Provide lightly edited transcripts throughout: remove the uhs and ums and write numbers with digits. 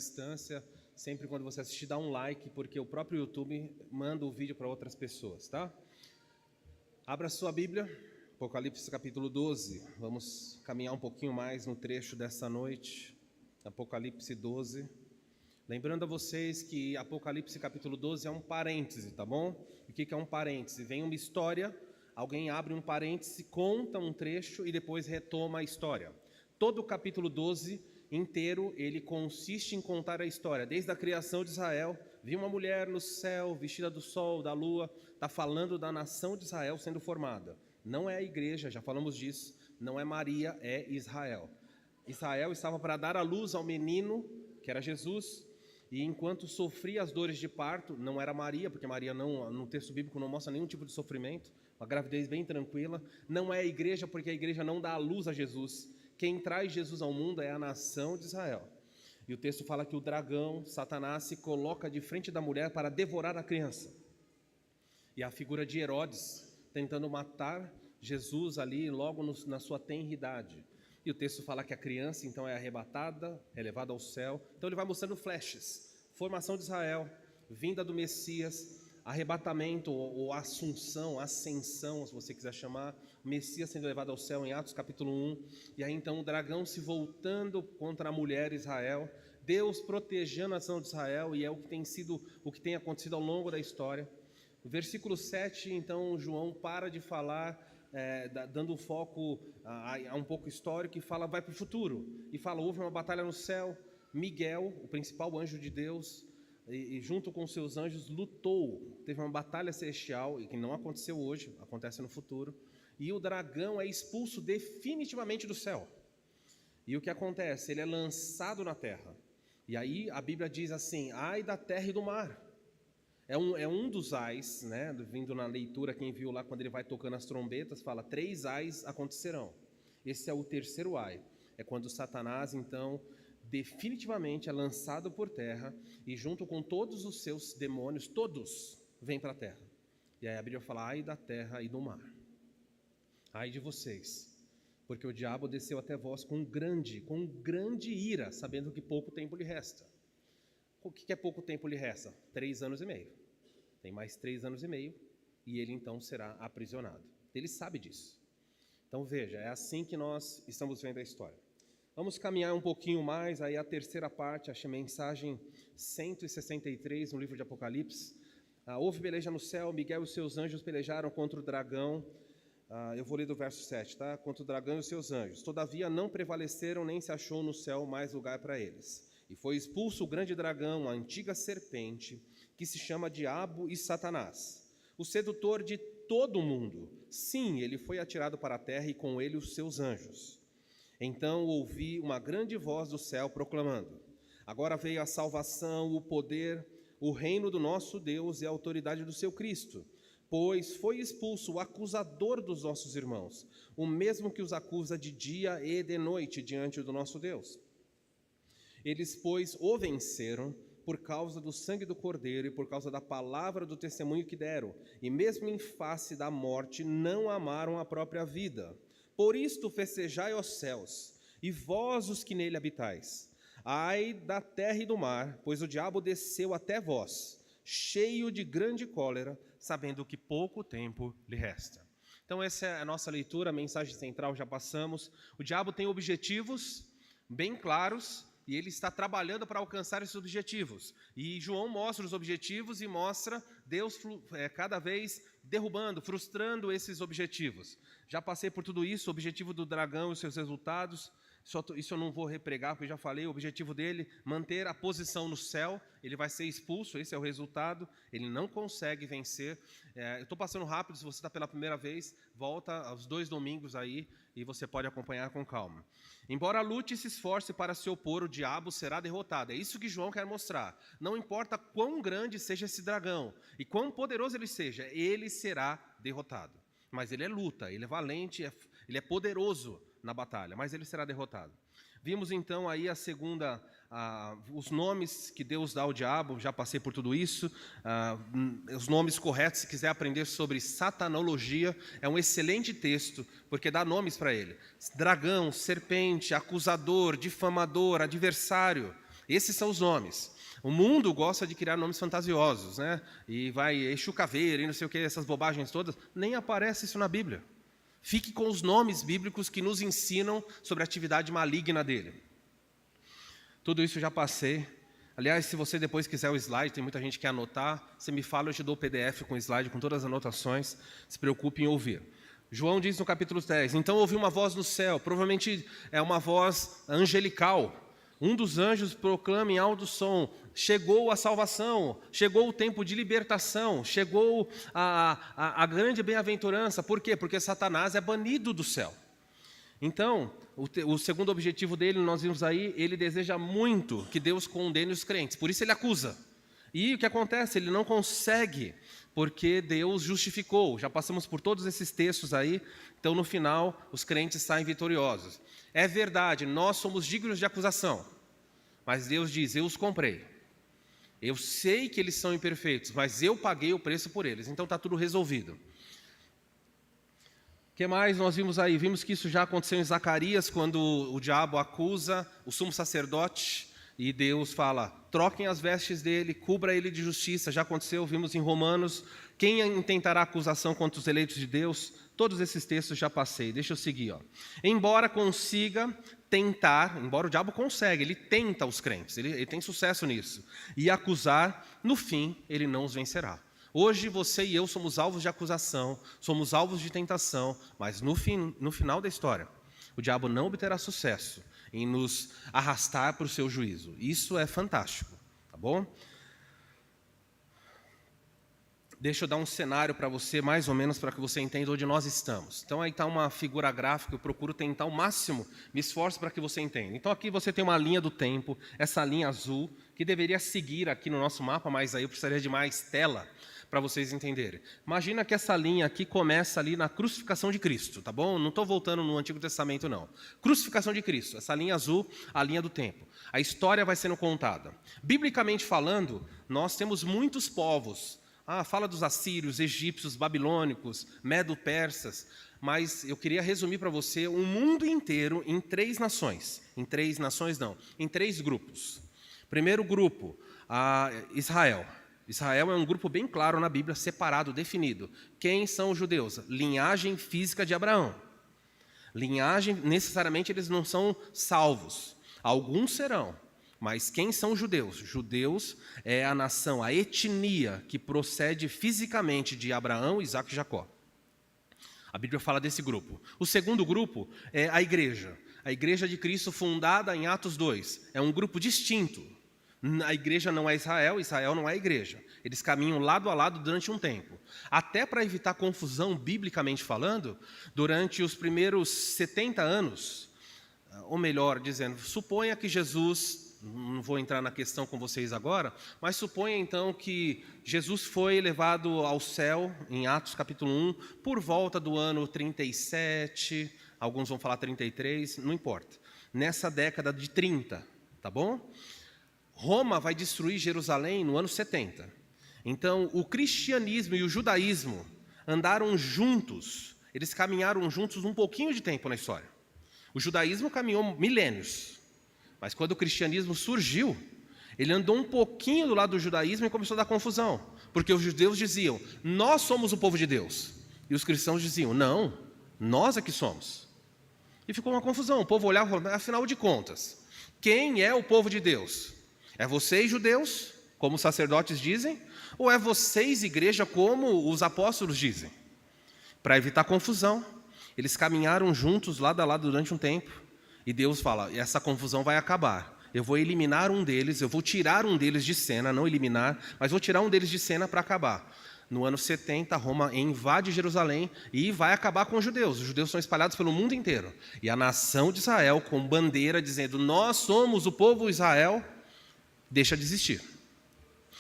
distância, sempre quando você assistir, dá um like, porque o próprio YouTube manda o vídeo para outras pessoas, tá? Abra sua Bíblia, Apocalipse capítulo 12. Vamos caminhar um pouquinho mais no trecho dessa noite. Apocalipse 12. Lembrando a vocês que Apocalipse capítulo 12 é um parêntese, tá bom? O que é um parêntese? Vem uma história, alguém abre um parêntese, conta um trecho e depois retoma a história. Todo o capítulo 12 inteiro, ele consiste em contar a história. Desde a criação de Israel, viu uma mulher no céu, vestida do sol, da lua. Está falando da nação de Israel sendo formada. Não é a igreja, já falamos disso. Não é Maria, é Israel. Israel estava para dar à luz ao menino, que era Jesus. E enquanto sofria as dores de parto, não era Maria, porque Maria não, no texto bíblico não mostra nenhum tipo de sofrimento, uma gravidez bem tranquila. Não é a igreja, porque a igreja não dá à luz a Jesus. Quem traz Jesus ao mundo é a nação de Israel. E o texto fala que o dragão, Satanás, se coloca de frente da mulher para devorar a criança. E a figura de Herodes, tentando matar Jesus ali logo na sua tenridade. E o texto fala que a criança então é arrebatada, é levada ao céu. Então ele vai mostrando flashes. Formação de Israel, vinda do Messias, arrebatamento ou assunção, ascensão, se você quiser chamar. O Messias sendo levado ao céu em Atos capítulo 1. E aí então o dragão se voltando contra a mulher Israel. Deus protegendo a nação de Israel, e é o que tem acontecido ao longo da história. No versículo 7, então, João para de falar, dando foco a um pouco histórico, e fala, vai para o futuro. E fala, houve uma batalha no céu, Miguel, o principal anjo de Deus, e junto com seus anjos lutou. Teve uma batalha celestial, e que não aconteceu hoje, acontece no futuro. E o dragão é expulso definitivamente do céu. E o que acontece? Ele é lançado na terra. E aí a Bíblia diz assim, ai da terra e do mar. É um dos ais, né? Vindo na leitura, quem viu lá quando ele vai tocando as trombetas, fala, 3 ais acontecerão. Esse é o terceiro ai. É quando Satanás, então, definitivamente é lançado por terra e junto com todos os seus demônios, todos vêm para a terra. E aí a Bíblia fala, ai da terra e do mar. Ai de vocês, porque o diabo desceu até vós com grande ira, sabendo que pouco tempo lhe resta. O que é pouco tempo lhe resta? 3 anos e meio. Tem mais 3 anos e meio e ele então será aprisionado. Ele sabe disso. Então veja, é assim que nós estamos vendo a história. Vamos caminhar um pouquinho mais, aí a terceira parte, a mensagem 163 no livro de Apocalipse. Houve peleja no céu, Miguel e os seus anjos pelejaram contra o dragão. Eu vou ler do verso 7, tá? Contra o dragão e os seus anjos. Todavia não prevaleceram, nem se achou no céu mais lugar para eles. E foi expulso o grande dragão, a antiga serpente, que se chama Diabo e Satanás, o sedutor de todo o mundo. Sim, ele foi atirado para a terra e com ele os seus anjos. Então ouvi uma grande voz do céu proclamando, agora veio a salvação, o poder, o reino do nosso Deus e a autoridade do seu Cristo, pois foi expulso o acusador dos nossos irmãos, o mesmo que os acusa de dia e de noite diante do nosso Deus. Eles, pois, o venceram por causa do sangue do Cordeiro e por causa da palavra do testemunho que deram, e mesmo em face da morte não amaram a própria vida. Por isto festejai, ó céus, e vós os que nele habitais. Ai da terra e do mar, pois o diabo desceu até vós, cheio de grande cólera, sabendo que pouco tempo lhe resta. Então essa é a nossa leitura, a mensagem central já passamos. O diabo tem objetivos bem claros, e ele está trabalhando para alcançar esses objetivos. E João mostra os objetivos e mostra Deus cada vez derrubando, frustrando esses objetivos. Já passei por tudo isso, o objetivo do dragão e os seus resultados. Isso eu não vou repregar, porque eu já falei, o objetivo dele, manter a posição no céu, ele vai ser expulso, esse é o resultado, ele não consegue vencer. Eu estou passando rápido, se você está pela primeira vez, volta aos 2 domingos aí, e você pode acompanhar com calma. Embora lute e se esforce para se opor, o diabo será derrotado. É isso que João quer mostrar. Não importa quão grande seja esse dragão, e quão poderoso ele seja, ele será derrotado. Mas ele luta, ele é valente, ele é poderoso na batalha, mas ele será derrotado. Vimos então aí os nomes que Deus dá ao diabo, já passei por tudo isso, os nomes corretos, se quiser aprender sobre satanologia, é um excelente texto, porque dá nomes para ele. Dragão, serpente, acusador, difamador, adversário. Esses são os nomes. O mundo gosta de criar nomes fantasiosos, né? E vai Exu Caveira e não sei o que, essas bobagens todas. Nem aparece isso na Bíblia. Fique com os nomes bíblicos que nos ensinam sobre a atividade maligna dele. Tudo isso já passei. Aliás, se você depois quiser o slide, tem muita gente que quer anotar, você me fala, eu te dou o PDF com o slide, com todas as anotações, se preocupe em ouvir. João diz no capítulo 10, então ouvi uma voz no céu, provavelmente é uma voz angelical. Um dos anjos proclama em alto som, chegou a salvação, chegou o tempo de libertação, chegou a grande bem-aventurança. Por quê? Porque Satanás é banido do céu. Então, o segundo objetivo dele, nós vimos aí, ele deseja muito que Deus condene os crentes, por isso ele acusa. E o que acontece? Ele não consegue, porque Deus justificou. Já passamos por todos esses textos aí, então no final os crentes saem vitoriosos. É verdade, nós somos dignos de acusação, mas Deus diz, eu os comprei. Eu sei que eles são imperfeitos, mas eu paguei o preço por eles, então está tudo resolvido. O que mais nós vimos aí? Vimos que isso já aconteceu em Zacarias, quando o diabo acusa o sumo sacerdote, e Deus fala, troquem as vestes dele, cubra ele de justiça. Já aconteceu, vimos em Romanos, quem intentará acusação contra os eleitos de Deus? Todos esses textos já passei, deixa eu seguir. Ó. Embora consiga tentar, embora o diabo consegue, ele tenta os crentes, ele tem sucesso nisso, e acusar, no fim, ele não os vencerá. Hoje você e eu somos alvos de acusação, somos alvos de tentação, mas no final da história, o diabo não obterá sucesso em nos arrastar para o seu juízo. Isso é fantástico, tá bom? Deixa eu dar um cenário para você, mais ou menos, para que você entenda onde nós estamos. Então, aí está uma figura gráfica, eu procuro tentar ao máximo, me esforço para que você entenda. Então, aqui você tem uma linha do tempo, essa linha azul, que deveria seguir aqui no nosso mapa, mas aí eu precisaria de mais tela, para vocês entenderem. Imagina que essa linha aqui começa ali na crucificação de Cristo, tá bom? Não estou voltando no Antigo Testamento, não. Crucificação de Cristo, essa linha azul, a linha do tempo. A história vai sendo contada. Biblicamente falando, nós temos muitos povos. Fala dos assírios, egípcios, babilônicos, medo-persas, mas eu queria resumir para você o mundo inteiro em 3 nações. Em 3 nações, não, em 3 grupos. Primeiro grupo, Israel. Israel é um grupo bem claro na Bíblia, separado, definido. Quem são os judeus? Linhagem física de Abraão. Linhagem, necessariamente, eles não são salvos. Alguns serão, mas quem são os judeus? Judeus é a nação, a etnia que procede fisicamente de Abraão, Isaac e Jacó. A Bíblia fala desse grupo. O segundo grupo é a Igreja de Cristo, fundada em Atos 2. É um grupo distinto. A igreja não é Israel, Israel não é a igreja. Eles caminham lado a lado durante um tempo. Até para evitar confusão, biblicamente falando, durante os primeiros 70 anos, ou melhor, dizendo, suponha que Jesus, não vou entrar na questão com vocês agora, mas suponha então que Jesus foi levado ao céu, em Atos capítulo 1, por volta do ano 37, alguns vão falar 33, não importa. Nessa década de 30, tá bom? Roma vai destruir Jerusalém no ano 70. Então, o cristianismo e o judaísmo andaram juntos, eles caminharam juntos um pouquinho de tempo na história. O judaísmo caminhou milênios, mas quando o cristianismo surgiu, ele andou um pouquinho do lado do judaísmo e começou a dar confusão, porque os judeus diziam, nós somos o povo de Deus, e os cristãos diziam, não, nós é que somos. E ficou uma confusão, o povo olhava, afinal de contas, quem é o povo de Deus? É vocês, judeus, como os sacerdotes dizem, ou é vocês, igreja, como os apóstolos dizem? Para evitar confusão, eles caminharam juntos, lado a lado, durante um tempo, e Deus fala, essa confusão vai acabar. Eu vou eliminar um deles, eu vou tirar um deles de cena, não eliminar, mas vou tirar um deles de cena para acabar. No ano 70, Roma invade Jerusalém e vai acabar com os judeus. Os judeus são espalhados pelo mundo inteiro. E a nação de Israel, com bandeira, dizendo, nós somos o povo Israel, deixa de existir.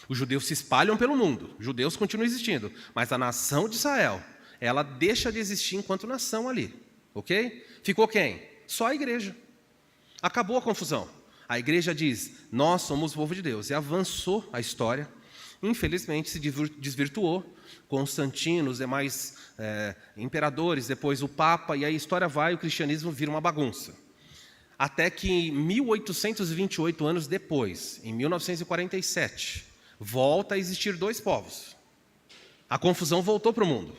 Os judeus se espalham pelo mundo, os judeus continuam existindo, mas a nação de Israel, ela deixa de existir enquanto nação ali, ok? Ficou quem? Só a igreja. Acabou a confusão. A igreja diz, nós somos o povo de Deus, e avançou a história. Infelizmente se desvirtuou, Constantino, os demais imperadores, depois o Papa, e aí a história vai, o cristianismo vira uma bagunça. até que 1828 anos depois, em 1947, volta a existir dois povos. A confusão voltou para o mundo,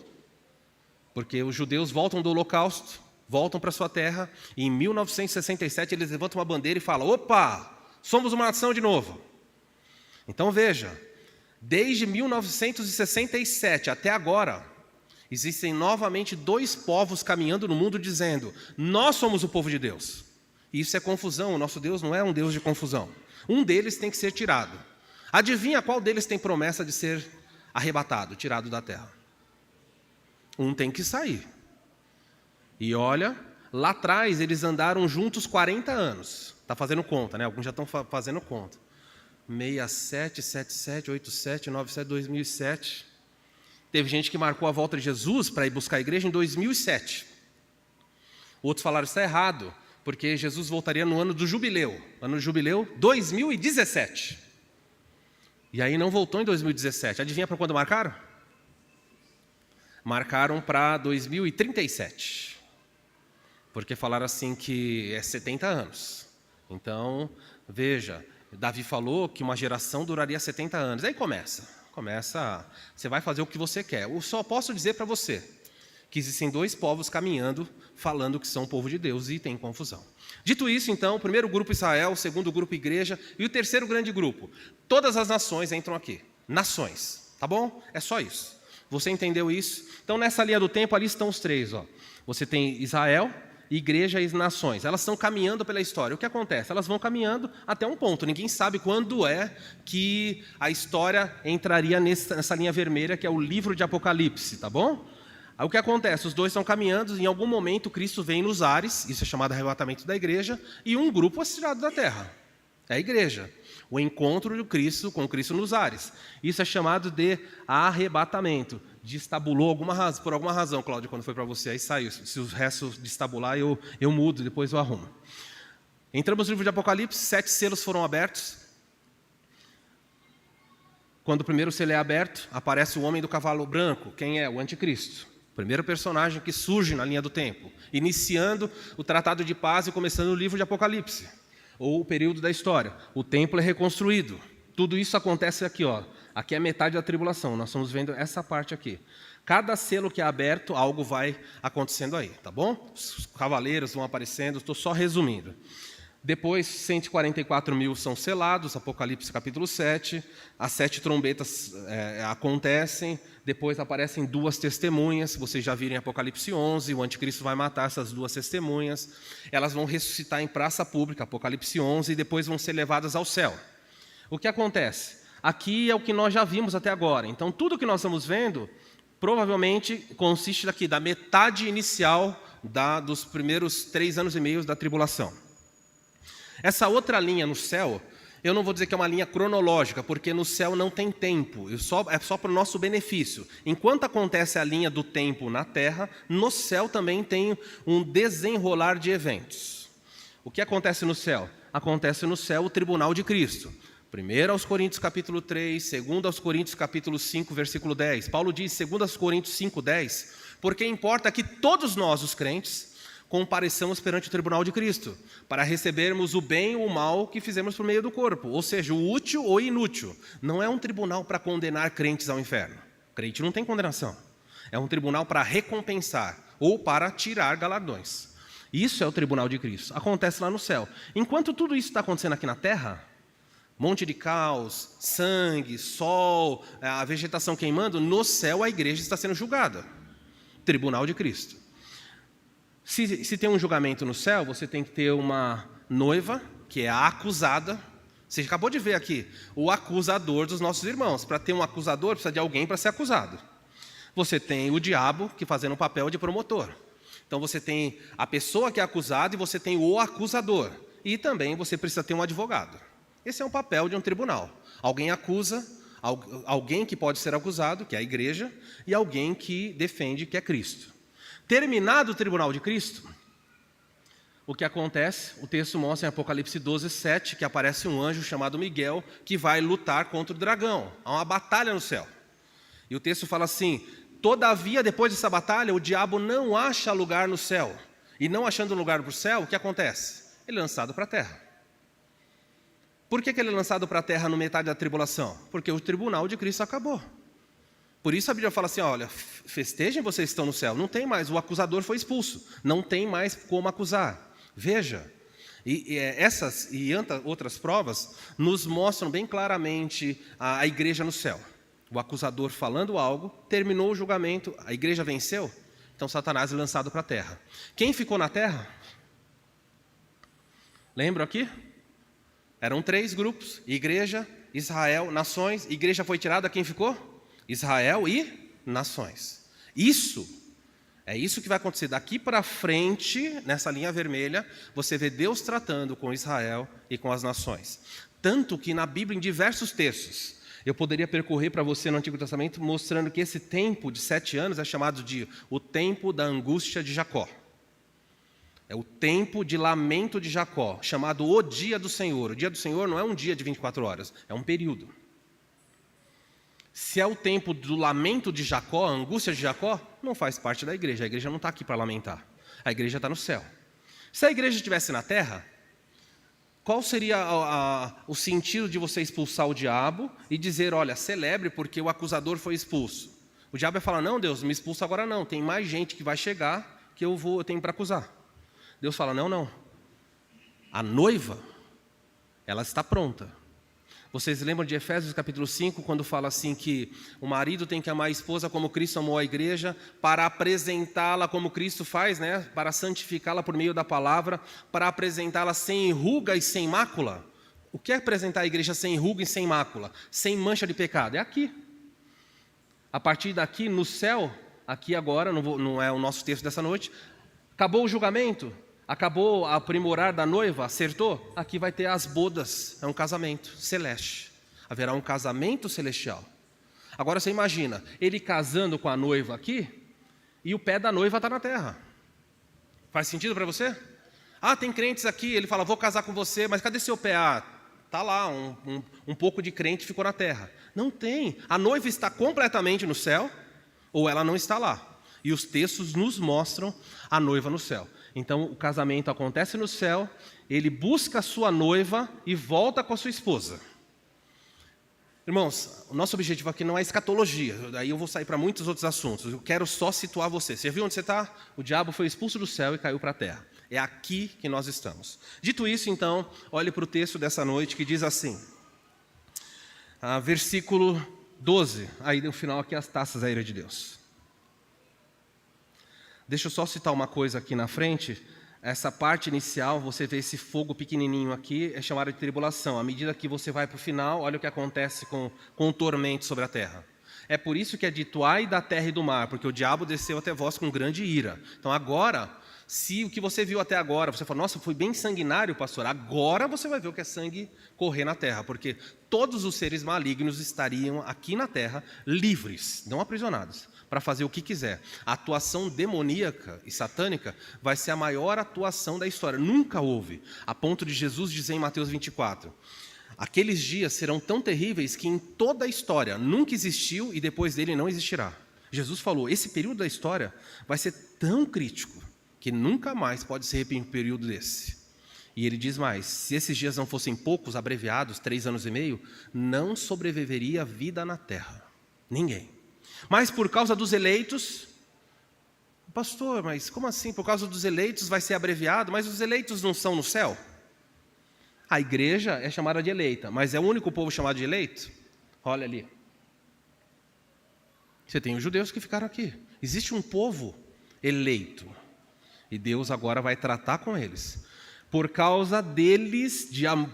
porque os judeus voltam do Holocausto, voltam para sua terra, e em 1967 eles levantam uma bandeira e falam: opa, somos uma nação de novo. Então veja, desde 1967 até agora, existem novamente dois povos caminhando no mundo dizendo: nós somos o povo de Deus. E isso é confusão, o nosso Deus não é um Deus de confusão. Um deles tem que ser tirado. Adivinha qual deles tem promessa de ser arrebatado, tirado da terra? Um tem que sair. E olha, lá atrás eles andaram juntos 40 anos. Está fazendo conta, né? Alguns já estão fazendo conta. 67, 77, 87, 97, 2007. Teve gente que marcou a volta de Jesus para ir buscar a igreja em 2007. Outros falaram: isso está errado, porque Jesus voltaria no ano do jubileu. Ano do jubileu, 2017. E aí não voltou em 2017. Adivinha para quando marcaram? Marcaram para 2037. Porque falaram assim que é 70 anos. Então, veja, Davi falou que uma geração duraria 70 anos. Aí começa, você vai fazer o que você quer. Eu só posso dizer para você que existem dois povos caminhando, falando que são o povo de Deus, e tem confusão. Dito isso, então, o primeiro grupo Israel, o segundo grupo igreja, e o terceiro grande grupo. Todas as nações entram aqui. Nações, tá bom? É só isso. Você entendeu isso? Então, nessa linha do tempo, ali estão os três. Ó. Você tem Israel, igreja e nações. Elas estão caminhando pela história. O que acontece? Elas vão caminhando até um ponto. Ninguém sabe quando é que a história entraria nessa linha vermelha, que é o livro de Apocalipse, tá bom? Aí o que acontece? Os dois estão caminhando, em algum momento Cristo vem nos ares, isso é chamado arrebatamento da igreja, e um grupo é tirado da terra. É a igreja. O encontro de Cristo com Cristo nos ares. Isso é chamado de arrebatamento. Destabulou por alguma razão, Cláudio, quando foi para você, aí saiu. Se os restos destabular, eu mudo, depois eu arrumo. Entramos no livro de Apocalipse, 7 selos foram abertos. Quando o primeiro selo é aberto, aparece o homem do cavalo branco. Quem é? O anticristo. O primeiro personagem que surge na linha do tempo, iniciando o tratado de paz e começando o livro de Apocalipse, ou o período da história. O templo é reconstruído. Tudo isso acontece aqui, ó. Aqui é metade da tribulação. Nós estamos vendo essa parte aqui. Cada selo que é aberto, algo vai acontecendo aí, tá bom? Os cavaleiros vão aparecendo, estou só resumindo. Depois, 144 mil são selados, Apocalipse capítulo 7. As 7 trombetas acontecem. Depois aparecem 2 testemunhas. Vocês já viram em Apocalipse 11. O anticristo vai matar essas 2 testemunhas. Elas vão ressuscitar em praça pública, Apocalipse 11. E depois vão ser levadas ao céu. O que acontece? Aqui é o que nós já vimos até agora. Então, tudo que nós estamos vendo, provavelmente, consiste da metade inicial dos primeiros 3 anos e meio da tribulação. Essa outra linha no céu, eu não vou dizer que é uma linha cronológica, porque no céu não tem tempo, é só para o nosso benefício. Enquanto acontece a linha do tempo na terra, no céu também tem um desenrolar de eventos. O que acontece no céu? Acontece no céu o tribunal de Cristo. 1 aos Coríntios capítulo 3, 2 aos Coríntios capítulo 5, versículo 10. Paulo diz, 2 aos Coríntios 5, 10, porque importa que todos nós, os crentes, compareçamos perante o tribunal de Cristo, para recebermos o bem ou o mal que fizemos por meio do corpo, ou seja, o útil ou inútil. Não é um tribunal para condenar crentes ao inferno. Crente não tem condenação. É um tribunal para recompensar ou para tirar galardões. Isso é o tribunal de Cristo. Acontece lá no céu. Enquanto tudo isso está acontecendo aqui na terra, monte de caos, sangue, sol, a vegetação queimando, no céu a igreja está sendo julgada. Tribunal de Cristo. Se tem um julgamento no céu, você tem que ter uma noiva, que é a acusada. Você acabou de ver aqui, o acusador dos nossos irmãos. Para ter um acusador, precisa de alguém para ser acusado. Você tem o diabo, que fazendo o papel de promotor. Então você tem a pessoa que é acusada e você tem o acusador. E também você precisa ter um advogado. Esse é um papel de um tribunal. Alguém acusa, alguém que pode ser acusado, que é a igreja, e alguém que defende, que é Cristo. Terminado o tribunal de Cristo, o que acontece? O texto mostra em Apocalipse 12, 7, que aparece um anjo chamado Miguel, que vai lutar contra o dragão. Há uma batalha no céu. E o texto fala assim, todavia, depois dessa batalha, o diabo não acha lugar no céu. E não achando lugar para o céu, o que acontece? Ele é lançado para a terra. Por que ele é lançado para a terra no metade da tribulação? Porque o tribunal de Cristo acabou. Por isso a Bíblia fala assim, olha, festejem vocês que estão no céu. Não tem mais, o acusador foi expulso. Não tem mais como acusar. Veja, essas e outras provas nos mostram bem claramente a igreja no céu. O acusador falando algo, terminou o julgamento, a igreja venceu, então Satanás é lançado para a terra. Quem ficou na terra? Lembram aqui? Eram 3 grupos, igreja, Israel, nações. Igreja foi tirada, quem ficou? Israel e nações. É isso que vai acontecer. Daqui para frente, nessa linha vermelha, você vê Deus tratando com Israel e com as nações. Tanto que na Bíblia, em diversos textos, eu poderia percorrer para você no Antigo Testamento, mostrando que esse tempo de 7 anos é chamado de o tempo da angústia de Jacó. É o tempo de lamento de Jacó, chamado o dia do Senhor. O dia do Senhor não é um dia de 24 horas, é um período. Se é o tempo do lamento de Jacó, a angústia de Jacó, não faz parte da igreja. A igreja não está aqui para lamentar. A igreja está no céu. Se a igreja estivesse na terra, qual seria o sentido de você expulsar o diabo e dizer, olha, celebre porque o acusador foi expulso? O diabo vai falar, não, Deus, me expulsa agora não. Tem mais gente que vai chegar que eu tenho para acusar. Deus fala, não. A noiva, ela está pronta. Vocês lembram de Efésios capítulo 5, quando fala assim que o marido tem que amar a esposa como Cristo amou a igreja, para apresentá-la como Cristo faz, né? Para santificá-la por meio da palavra, para apresentá-la sem ruga e sem mácula. O que é apresentar a igreja sem ruga e sem mácula? Sem mancha de pecado? É aqui. A partir daqui, no céu, aqui agora, não é o nosso texto dessa noite, acabou o julgamento, acabou a aprimorar da noiva, acertou? Aqui vai ter as bodas, é um casamento celeste. Haverá um casamento celestial. Agora você imagina, ele casando com a noiva aqui, e o pé da noiva está na terra. Faz sentido para você? Ah, tem crentes aqui, ele fala, vou casar com você, mas cadê seu pé? Ah, está lá, um pouco de crente ficou na terra. Não tem, a noiva está completamente no céu, ou ela não está lá. E os textos nos mostram a noiva no céu. Então, o casamento acontece no céu, ele busca a sua noiva e volta com a sua esposa. Irmãos, o nosso objetivo aqui não é escatologia, daí eu vou sair para muitos outros assuntos. Eu quero só situar você. Você viu onde você está? O diabo foi expulso do céu e caiu para a terra. É aqui que nós estamos. Dito isso, então, olhe para o texto dessa noite que diz assim, versículo 12, aí no final aqui as taças da ira de Deus. Deixa eu só citar uma coisa aqui na frente. Essa parte inicial, você vê esse fogo pequenininho aqui, é chamado de tribulação. À medida que você vai para o final, olha o que acontece com o tormento sobre a terra. É por isso que é dito, ai da terra e do mar, porque o diabo desceu até vós com grande ira. Então agora, se o que você viu até agora, você fala, nossa, foi bem sanguinário, pastor. Agora você vai ver o que é sangue correr na terra, porque todos os seres malignos estariam aqui na terra livres, não aprisionados, para fazer o que quiser. A atuação demoníaca e satânica vai ser a maior atuação da história. Nunca houve, a ponto de Jesus dizer em Mateus 24, aqueles dias serão tão terríveis que em toda a história nunca existiu e depois dele não existirá. Jesus falou, esse período da história vai ser tão crítico que nunca mais pode se repetir um período desse. E ele diz mais, se esses dias não fossem poucos, abreviados, 3 anos e meio, não sobreviveria a vida na terra. Ninguém. Mas por causa dos eleitos, pastor, mas como assim? Por causa dos eleitos vai ser abreviado, mas os eleitos não são no céu? A igreja é chamada de eleita, mas é o único povo chamado de eleito? Olha ali. Você tem os judeus que ficaram aqui. Existe um povo eleito. E Deus agora vai tratar com eles. Por causa deles,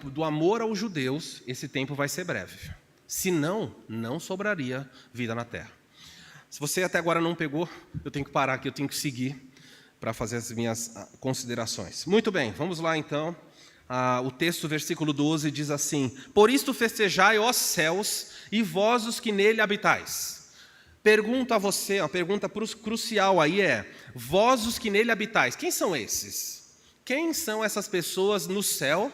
do amor aos judeus, esse tempo vai ser breve. Senão, não sobraria vida na terra. Se você até agora não pegou, eu tenho que parar aqui, eu tenho que seguir para fazer as minhas considerações. Muito bem, vamos lá então. O texto, versículo 12, diz assim, por isto festejai, ó céus, e vós os que nele habitais. Pergunto a você, uma pergunta crucial aí é, vós os que nele habitais, quem são esses? Quem são essas pessoas no céu,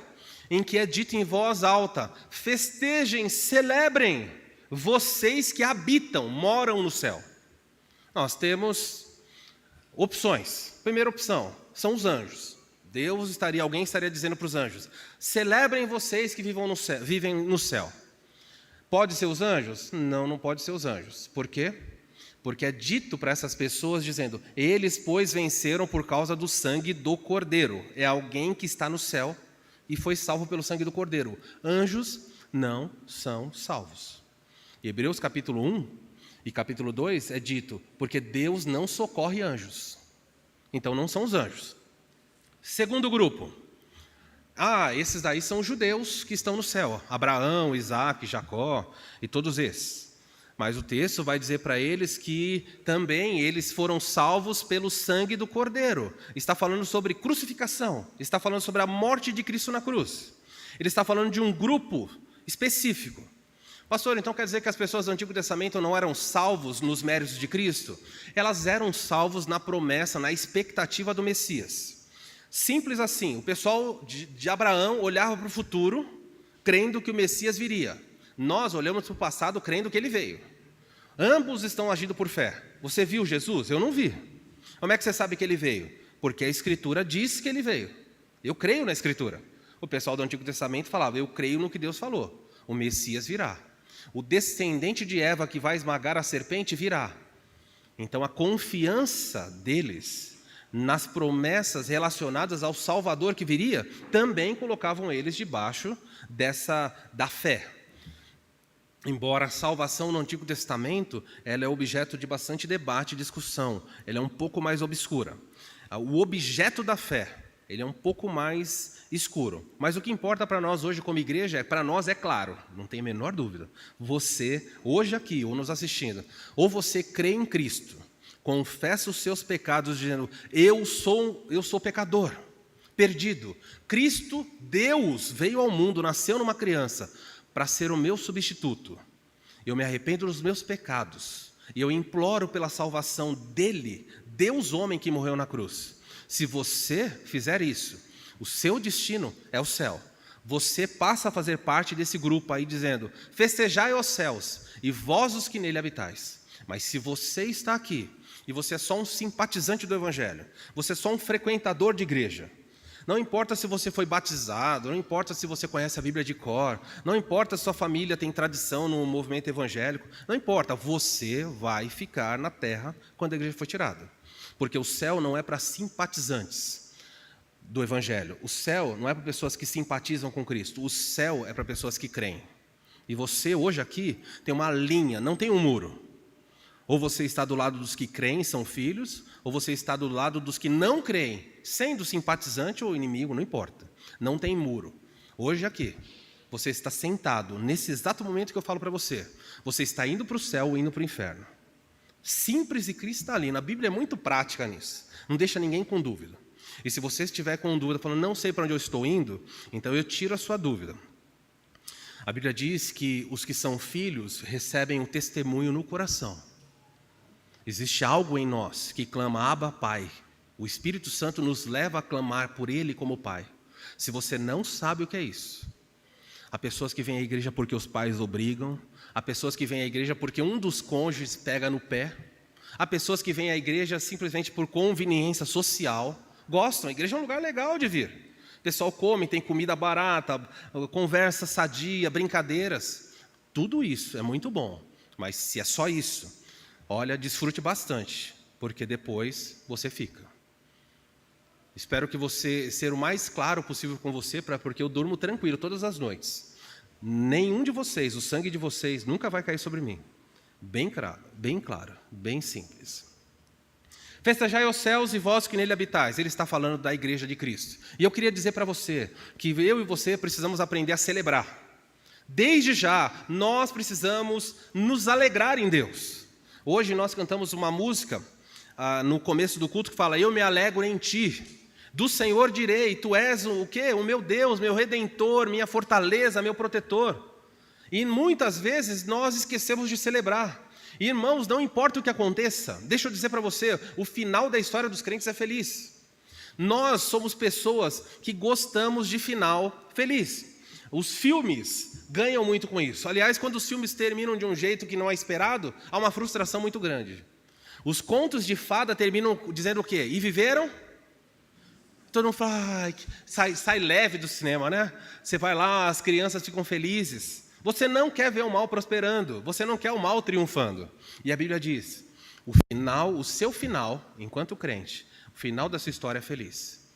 em que é dito em voz alta, festejem, celebrem, vocês que habitam, moram no céu? Nós temos opções. Primeira opção, são os anjos. Alguém estaria dizendo para os anjos: celebrem vocês que vivem no céu. Pode ser os anjos? Não, não pode ser os anjos. Por quê? Porque é dito para essas pessoas dizendo: eles, pois, venceram por causa do sangue do Cordeiro. É alguém que está no céu e foi salvo pelo sangue do Cordeiro. Anjos não são salvos. Em Hebreus capítulo 1 e capítulo 2 é dito: porque Deus não socorre anjos. Então não são os anjos. Segundo grupo. Esses daí são os judeus que estão no céu. Abraão, Isaac, Jacó e todos esses. Mas o texto vai dizer para eles que também eles foram salvos pelo sangue do Cordeiro. Está falando sobre crucificação. Está falando sobre a morte de Cristo na cruz. Ele está falando de um grupo específico. Pastor, então quer dizer que as pessoas do Antigo Testamento não eram salvos nos méritos de Cristo? Elas eram salvos na promessa, na expectativa do Messias. Simples assim. O pessoal de Abraão olhava para o futuro, crendo que o Messias viria. Nós olhamos para o passado crendo que ele veio. Ambos estão agindo por fé. Você viu Jesus? Eu não vi. Como é que você sabe que ele veio? Porque a Escritura diz que ele veio. Eu creio na Escritura. O pessoal do Antigo Testamento falava: eu creio no que Deus falou. O Messias virá. O descendente de Eva que vai esmagar a serpente virá. Então a confiança deles nas promessas relacionadas ao Salvador que viria também colocavam eles debaixo da fé. Embora a salvação no Antigo Testamento ela é objeto de bastante debate e discussão, ela é um pouco mais obscura. O objeto da fé, ele é um pouco mais escuro. Mas o que importa para nós hoje como igreja, para nós é claro, não tem a menor dúvida. Você, hoje aqui, ou nos assistindo, ou você crê em Cristo, confessa os seus pecados dizendo: eu sou pecador, perdido. Cristo, Deus, veio ao mundo, nasceu numa criança, para ser o meu substituto. Eu me arrependo dos meus pecados e eu imploro pela salvação dele, Deus homem que morreu na cruz. Se você fizer isso, o seu destino é o céu. Você passa a fazer parte desse grupo aí dizendo: festejai os céus e vós os que nele habitais. Mas se você está aqui e você é só um simpatizante do Evangelho, você é só um frequentador de igreja, não importa se você foi batizado, não importa se você conhece a Bíblia de cor, não importa se sua família tem tradição no movimento evangélico, não importa, você vai ficar na terra quando a igreja for tirada. Porque o céu não é para simpatizantes do Evangelho. O céu não é para pessoas que simpatizam com Cristo. O céu é para pessoas que creem. E você hoje aqui tem uma linha, não tem um muro. Ou você está do lado dos que creem, são filhos, ou você está do lado dos que não creem, sendo simpatizante ou inimigo, não importa. Não tem muro. Hoje aqui, você está sentado, nesse exato momento que eu falo para você, você está indo para o céu ou indo para o inferno. Simples e cristalina. A Bíblia é muito prática nisso. Não deixa ninguém com dúvida. E se você estiver com dúvida, falando: não sei para onde eu estou indo, então eu tiro a sua dúvida. A Bíblia diz que os que são filhos recebem o testemunho no coração. Existe algo em nós que clama: Abba, Pai. O Espírito Santo nos leva a clamar por Ele como Pai. Se você não sabe o que é isso, há pessoas que vêm à igreja porque os pais obrigam, há pessoas que vêm à igreja porque um dos cônjuges pega no pé, há pessoas que vêm à igreja simplesmente por conveniência social, gostam, a igreja é um lugar legal de vir. O pessoal come, tem comida barata, conversa sadia, brincadeiras. Tudo isso é muito bom, mas se é só isso, olha, desfrute bastante, porque depois você fica. Espero que você seja o mais claro possível com você, porque eu durmo tranquilo todas as noites. Nenhum de vocês, o sangue de vocês, nunca vai cair sobre mim. Bem claro, bem simples. Festejai os céus e vós que nele habitais. Ele está falando da igreja de Cristo. E eu queria dizer para você que eu e você precisamos aprender a celebrar. Desde já, nós precisamos nos alegrar em Deus. Hoje nós cantamos uma música no começo do culto que fala: eu me alegro em ti. Do Senhor direi: tu és o quê? O meu Deus, meu Redentor, minha fortaleza, meu protetor. E muitas vezes nós esquecemos de celebrar. E, irmãos, não importa o que aconteça, deixa eu dizer para você, o final da história dos crentes é feliz. Nós somos pessoas que gostamos de final feliz. Os filmes ganham muito com isso. Aliás, quando os filmes terminam de um jeito que não é esperado, há uma frustração muito grande. Os contos de fada terminam dizendo o quê? E viveram? todo mundo fala, ai, sai leve do cinema, né? Você vai lá, as crianças ficam felizes. Você não quer ver o mal prosperando, você não quer o mal triunfando. E a Bíblia diz, o seu final, enquanto crente, o final da sua história é feliz.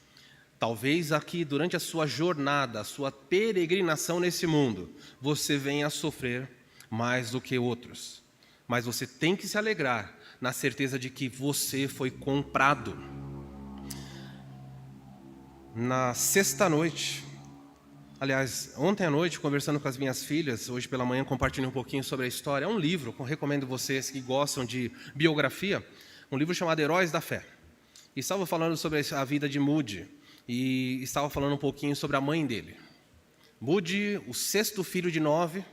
Talvez aqui, durante a sua jornada, a sua peregrinação nesse mundo, você venha a sofrer mais do que outros. Mas você tem que se alegrar na certeza de que você foi comprado. Na sexta noite, aliás, ontem à noite, conversando com as minhas filhas, hoje pela manhã compartilhei um pouquinho sobre a história. É um livro que eu recomendo vocês que gostam de biografia, um livro chamado Heróis da Fé. E estava falando sobre a vida de Moody, e estava falando um pouquinho sobre a mãe dele. Moody, o 6º filho de 9,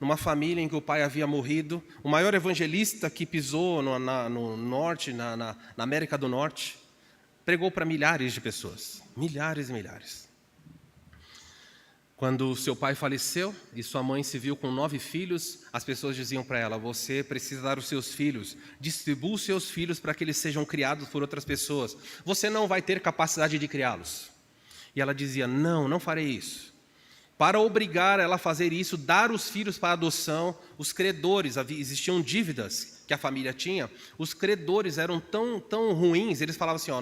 numa família em que o pai havia morrido, o maior evangelista que pisou no norte, na América do Norte, pregou para milhares de pessoas, milhares e milhares. Quando seu pai faleceu e sua mãe se viu com 9 filhos, as pessoas diziam para ela, você precisa dar os seus filhos, distribua os seus filhos para que eles sejam criados por outras pessoas. Você não vai ter capacidade de criá-los. E ela dizia, não farei isso. Para obrigar ela a fazer isso, dar os filhos para adoção, os credores, existiam dívidas que a família tinha, os credores eram tão ruins, eles falavam assim,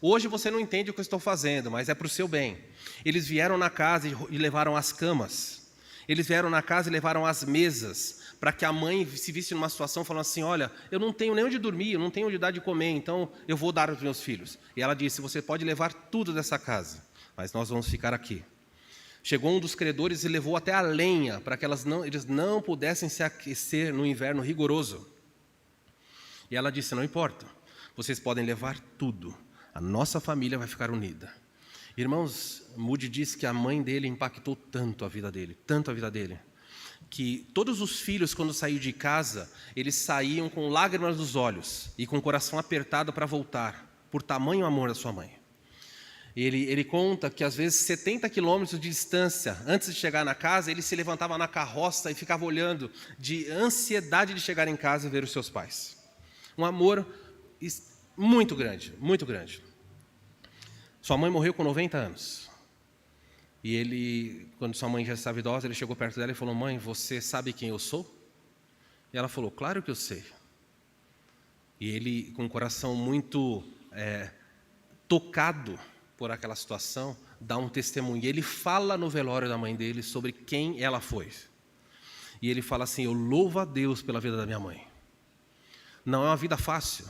hoje você não entende o que eu estou fazendo, mas é para o seu bem. Eles vieram na casa e levaram as camas, eles vieram na casa e levaram as mesas, para que a mãe se visse numa situação falando assim, olha, eu não tenho nem onde dormir, eu não tenho onde dar de comer, então eu vou dar aos meus filhos. E ela disse, você pode levar tudo dessa casa, mas nós vamos ficar aqui. Chegou um dos credores e levou até a lenha, para que eles não pudessem se aquecer no inverno rigoroso. E ela disse, não importa, vocês podem levar tudo, a nossa família vai ficar unida. Irmãos, Moody disse que a mãe dele impactou tanto a vida dele, que todos os filhos, quando saíam de casa, eles saíam com lágrimas nos olhos e com o coração apertado para voltar, por tamanho amor da sua mãe. Ele conta que às vezes 70 quilômetros de distância, antes de chegar na casa, ele se levantava na carroça e ficava olhando de ansiedade de chegar em casa e ver os seus pais. Um amor muito grande, muito grande. Sua mãe morreu com 90 anos. E ele, quando sua mãe já estava idosa, ele chegou perto dela e falou, mãe, você sabe quem eu sou? E ela falou, claro que eu sei. E ele, com o coração muito tocado por aquela situação, dá um testemunho. E ele fala no velório da mãe dele sobre quem ela foi. E ele fala assim, eu louvo a Deus pela vida da minha mãe. Não é uma vida fácil,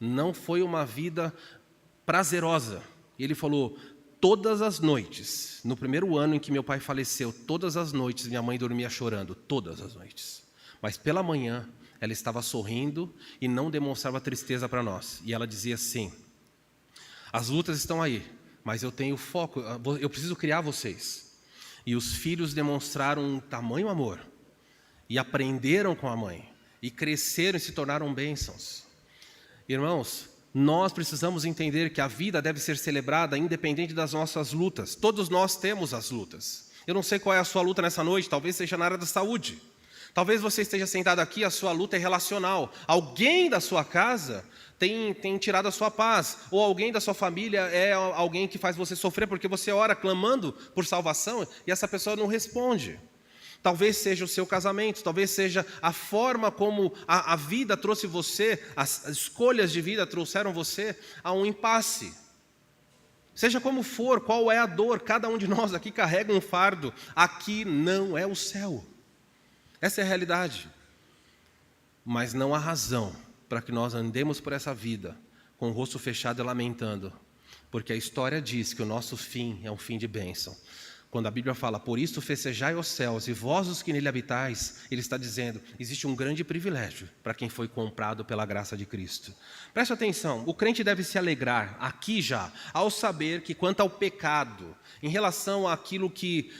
não foi uma vida prazerosa. E ele falou, todas as noites, no primeiro ano em que meu pai faleceu, todas as noites minha mãe dormia chorando, todas as noites. Mas pela manhã, ela estava sorrindo e não demonstrava tristeza para nós. E ela dizia assim, as lutas estão aí, mas eu tenho foco, eu preciso criar vocês. E os filhos demonstraram um tamanho amor, e aprenderam com a mãe, e cresceram e se tornaram bênçãos. Irmãos, nós precisamos entender que a vida deve ser celebrada independente das nossas lutas. Todos nós temos as lutas. Eu não sei qual é a sua luta nessa noite, talvez seja na área da saúde. Talvez você esteja sentado aqui, a sua luta é relacional. Alguém da sua casa tem tirado a sua paz, ou alguém da sua família é alguém que faz você sofrer, porque você ora clamando por salvação, e essa pessoa não responde. Talvez seja o seu casamento, talvez seja a forma como a vida trouxe você, as escolhas de vida trouxeram você a um impasse. Seja como for, qual é a dor, cada um de nós aqui carrega um fardo, aqui não é o céu. Essa é a realidade. Mas não há razão para que nós andemos por essa vida com o rosto fechado e lamentando, porque a história diz que o nosso fim é um fim de bênção. Quando a Bíblia fala, por isso festejai os céus e vós os que nele habitais, ele está dizendo, existe um grande privilégio para quem foi comprado pela graça de Cristo. Preste atenção, o crente deve se alegrar, aqui já, ao saber que quanto ao pecado, em relação àquilo que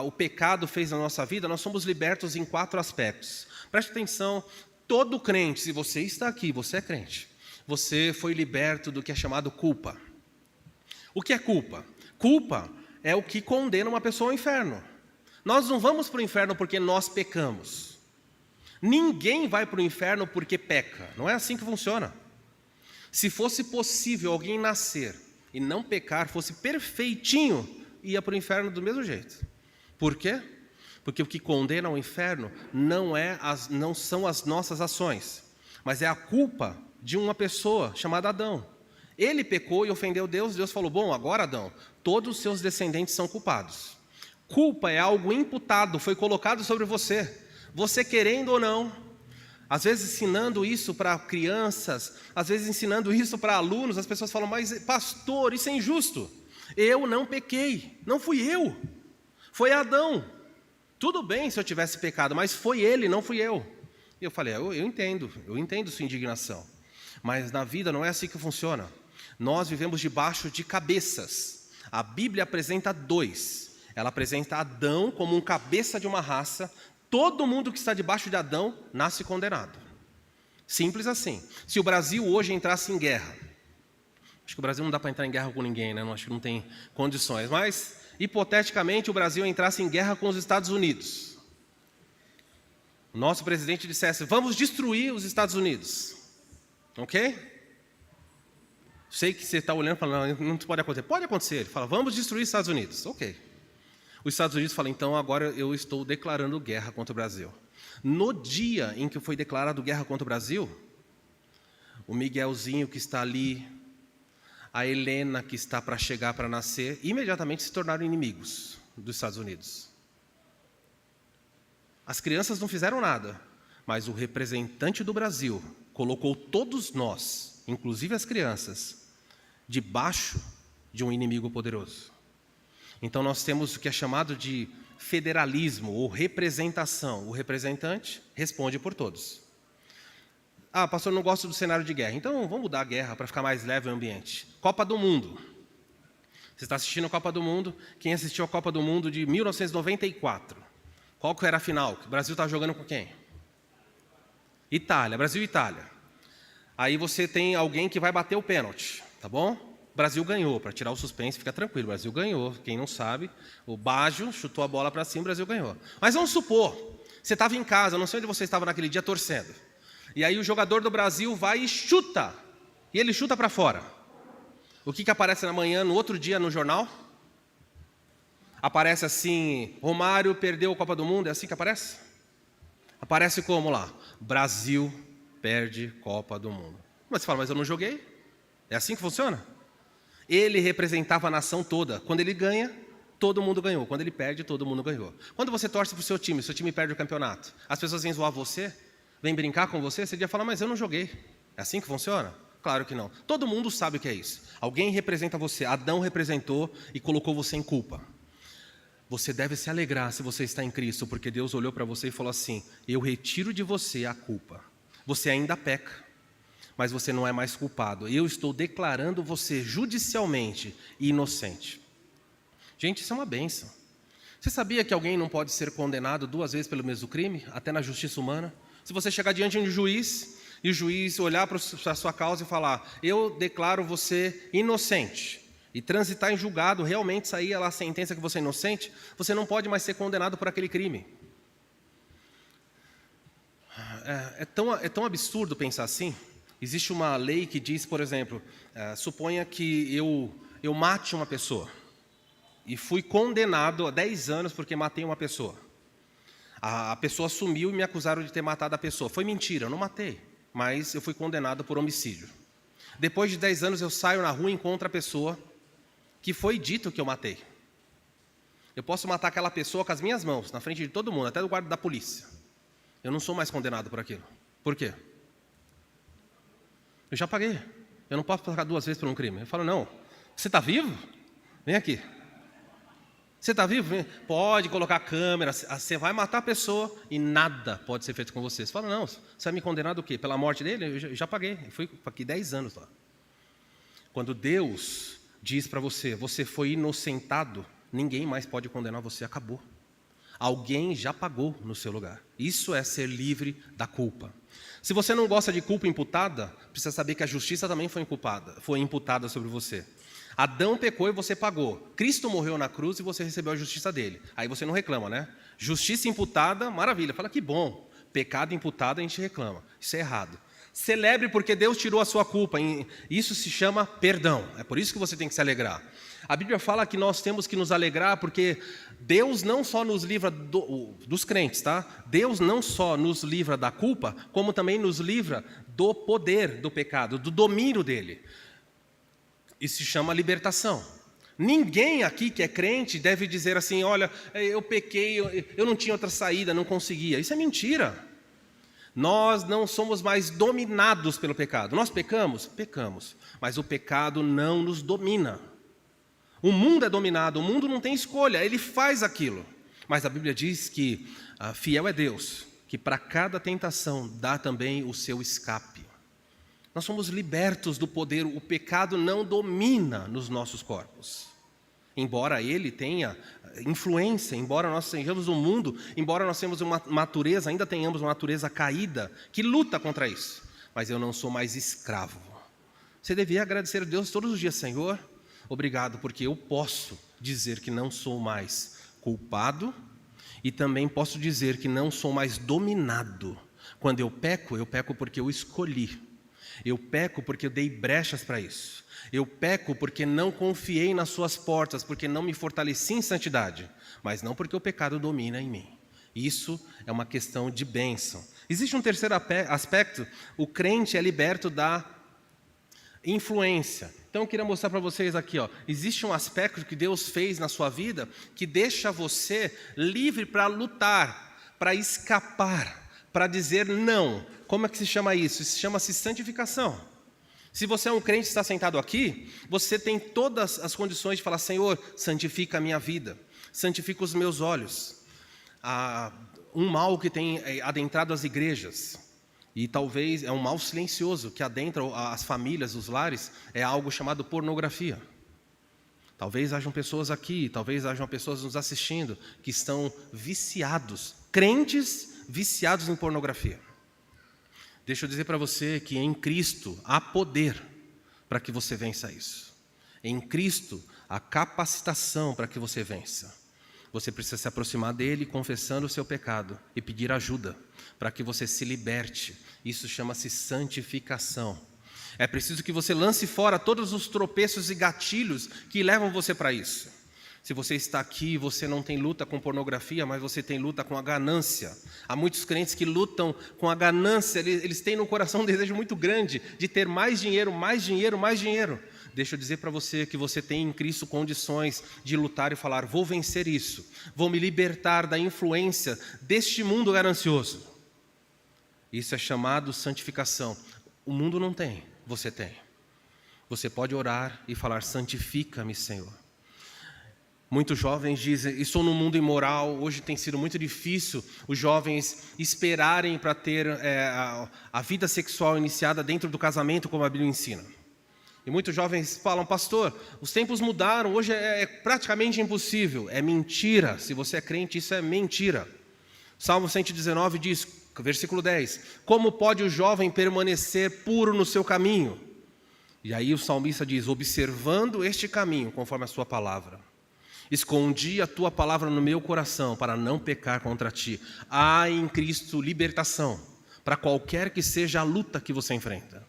o pecado fez na nossa vida, nós somos libertos em 4 aspectos. Preste atenção, todo crente, se você está aqui, você é crente, você foi liberto do que é chamado culpa. O que é culpa? Culpa é o que condena uma pessoa ao inferno. Nós não vamos para o inferno porque nós pecamos. Ninguém vai para o inferno porque peca. Não é assim que funciona. Se fosse possível alguém nascer e não pecar, fosse perfeitinho, ia para o inferno do mesmo jeito. Por quê? Porque o que condena ao inferno não são as nossas ações, mas é a culpa de uma pessoa chamada Adão. Ele pecou e ofendeu Deus, Deus falou, bom, agora Adão, todos os seus descendentes são culpados. Culpa é algo imputado, foi colocado sobre você. Você querendo ou não, às vezes ensinando isso para crianças, às vezes ensinando isso para alunos, as pessoas falam, mas pastor, isso é injusto. Eu não pequei, não fui eu, foi Adão. Tudo bem se eu tivesse pecado, mas foi ele, não fui eu. E eu falei, eu entendo sua indignação. Mas na vida não é assim que funciona. Nós vivemos debaixo de cabeças. A Bíblia apresenta dois. Ela apresenta Adão como um cabeça de uma raça. Todo mundo que está debaixo de Adão nasce condenado. Simples assim. Se o Brasil hoje entrasse em guerra, acho que o Brasil não dá para entrar em guerra com ninguém, né? Acho que não tem condições, mas hipoteticamente o Brasil entrasse em guerra com os Estados Unidos. O nosso presidente dissesse, vamos destruir os Estados Unidos. Ok? Sei que você está olhando e falando, não pode acontecer. Pode acontecer. Ele fala, vamos destruir os Estados Unidos. Ok. Os Estados Unidos falam, então agora eu estou declarando guerra contra o Brasil. No dia em que foi declarado guerra contra o Brasil, o Miguelzinho que está ali, a Helena que está para chegar para nascer, imediatamente se tornaram inimigos dos Estados Unidos. As crianças não fizeram nada, mas o representante do Brasil colocou todos nós, inclusive as crianças, debaixo de um inimigo poderoso. Então nós temos o que é chamado de federalismo ou representação. O representante responde por todos. Ah, pastor, não gosto do cenário de guerra. Então vamos mudar a guerra para ficar mais leve o ambiente. Copa do Mundo. Você está assistindo a Copa do Mundo. Quem assistiu a Copa do Mundo de 1994? Qual que era a final? O Brasil estava jogando com quem? Itália, Brasil e Itália. Aí você tem alguém que vai bater o pênalti, tá bom? O Brasil ganhou, para tirar o suspense, fica tranquilo, o Brasil ganhou. Quem não sabe, o Baggio chutou a bola para cima, o Brasil ganhou. Mas vamos supor, você estava em casa, não sei onde você estava naquele dia torcendo. E aí o jogador do Brasil vai e chuta. E ele chuta para fora. O que aparece na manhã, no outro dia, no jornal? Aparece assim, Romário perdeu a Copa do Mundo, é assim que aparece? Aparece como lá? Brasil perde Copa do Mundo. Mas você fala, mas eu não joguei? É assim que funciona? Ele representava a nação toda. Quando ele ganha, todo mundo ganhou. Quando ele perde, todo mundo ganhou. Quando você torce para o seu time perde o campeonato, as pessoas vêm zoar você, vêm brincar com você, você devia falar, mas eu não joguei. É assim que funciona? Claro que não. Todo mundo sabe o que é isso. Alguém representa você. Adão representou e colocou você em culpa. Você deve se alegrar se você está em Cristo, porque Deus olhou para você e falou assim, eu retiro de você a culpa. Você ainda peca, mas você não é mais culpado. Eu estou declarando você judicialmente inocente. Gente, isso é uma bênção. Você sabia que alguém não pode ser condenado 2 vezes pelo mesmo crime, até na justiça humana? Se você chegar diante de um juiz, e o juiz olhar para a sua causa e falar, eu declaro você inocente, e transitar em julgado, realmente sair lá a sentença que você é inocente, você não pode mais ser condenado por aquele crime. É tão absurdo pensar assim. Existe uma lei que diz, por exemplo, suponha que eu mate uma pessoa e fui condenado a 10 anos porque matei uma pessoa. A pessoa sumiu e me acusaram de ter matado a pessoa. Foi mentira, eu não matei, mas eu fui condenado por homicídio. Depois de 10 anos eu saio na rua e encontro a pessoa que foi dito que eu matei. Eu posso matar aquela pessoa com as minhas mãos, na frente de todo mundo, até do guarda da polícia. Eu não sou mais condenado por aquilo. Por quê? Eu já paguei. Eu não posso pagar 2 vezes por um crime. Eu falo, não, você está vivo? Vem aqui. Você está vivo? Vem. Pode colocar a câmera, você vai matar a pessoa e nada pode ser feito com você. Você fala, não, você vai me condenar do quê? Pela morte dele? Eu já paguei. Eu fui aqui 10 anos lá. Quando Deus diz para você, você foi inocentado, ninguém mais pode condenar você, acabou. Alguém já pagou no seu lugar. Isso é ser livre da culpa. Se você não gosta de culpa imputada, precisa saber que a justiça também foi imputada sobre você. Adão pecou e você pagou. Cristo morreu na cruz e você recebeu a justiça dele. Aí você não reclama, né? Justiça imputada, maravilha. Fala que bom. Pecado imputado, a gente reclama. Isso é errado. Celebre porque Deus tirou a sua culpa. Isso se chama perdão. É por isso que você tem que se alegrar. A Bíblia fala que nós temos que nos alegrar porque Deus não só nos livra dos crentes, tá? Deus não só nos livra da culpa, como também nos livra do poder do pecado, do domínio dele. Isso se chama libertação. Ninguém aqui que é crente deve dizer assim, olha, eu pequei, eu não tinha outra saída, não conseguia. Isso é mentira. Nós não somos mais dominados pelo pecado. Nós pecamos? Pecamos. Mas o pecado não nos domina. O mundo é dominado, o mundo não tem escolha, ele faz aquilo. Mas a Bíblia diz que fiel é Deus, que para cada tentação dá também o seu escape. Nós somos libertos do poder, o pecado não domina nos nossos corpos. Embora ele tenha influência, embora nós sejamos um mundo, embora nós tenhamos uma natureza, ainda tenhamos uma natureza caída, que luta contra isso. Mas eu não sou mais escravo. Você devia agradecer a Deus todos os dias, Senhor, obrigado, porque eu posso dizer que não sou mais culpado e também posso dizer que não sou mais dominado. Quando eu peco porque eu escolhi. Eu peco porque eu dei brechas para isso. Eu peco porque não confiei nas suas portas, porque não me fortaleci em santidade, mas não porque o pecado domina em mim. Isso é uma questão de bênção. Existe um terceiro aspecto, o crente é liberto da influência. Então eu queria mostrar para vocês aqui, existe um aspecto que Deus fez na sua vida que deixa você livre para lutar, para escapar, para dizer não. Como é que se chama isso? Isso chama-se santificação. Se você é um crente e está sentado aqui, você tem todas as condições de falar, Senhor, santifica a minha vida, santifica os meus olhos. Um mal que tem adentrado as igrejas, e talvez é um mal silencioso que adentra as famílias, os lares, é algo chamado pornografia. Talvez hajam pessoas aqui, talvez hajam pessoas nos assistindo que estão viciados, crentes viciados em pornografia. Deixa eu dizer para você que em Cristo há poder para que você vença isso. Em Cristo há capacitação para que você vença. Você precisa se aproximar dele confessando o seu pecado e pedir ajuda para que você se liberte. Isso chama-se santificação. É preciso que você lance fora todos os tropeços e gatilhos que levam você para isso. Se você está aqui, você não tem luta com pornografia, mas você tem luta com a ganância. Há muitos crentes que lutam com a ganância, eles têm no coração um desejo muito grande de ter mais dinheiro, mais dinheiro, mais dinheiro. Deixa eu dizer para você que você tem em Cristo condições de lutar e falar, vou vencer isso, vou me libertar da influência deste mundo ganancioso. Isso é chamado santificação. O mundo não tem, você tem. Você pode orar e falar, santifica-me, Senhor. Muitos jovens dizem, estou num mundo imoral, hoje tem sido muito difícil os jovens esperarem para ter a vida sexual iniciada dentro do casamento, como a Bíblia ensina. E muitos jovens falam, pastor, os tempos mudaram, hoje é praticamente impossível. É mentira, se você é crente, isso é mentira. Salmo 119 diz, versículo 10, como pode o jovem permanecer puro no seu caminho? E aí o salmista diz, observando este caminho, conforme a sua palavra. Escondi a tua palavra no meu coração para não pecar contra ti. Há em Cristo libertação para qualquer que seja a luta que você enfrenta.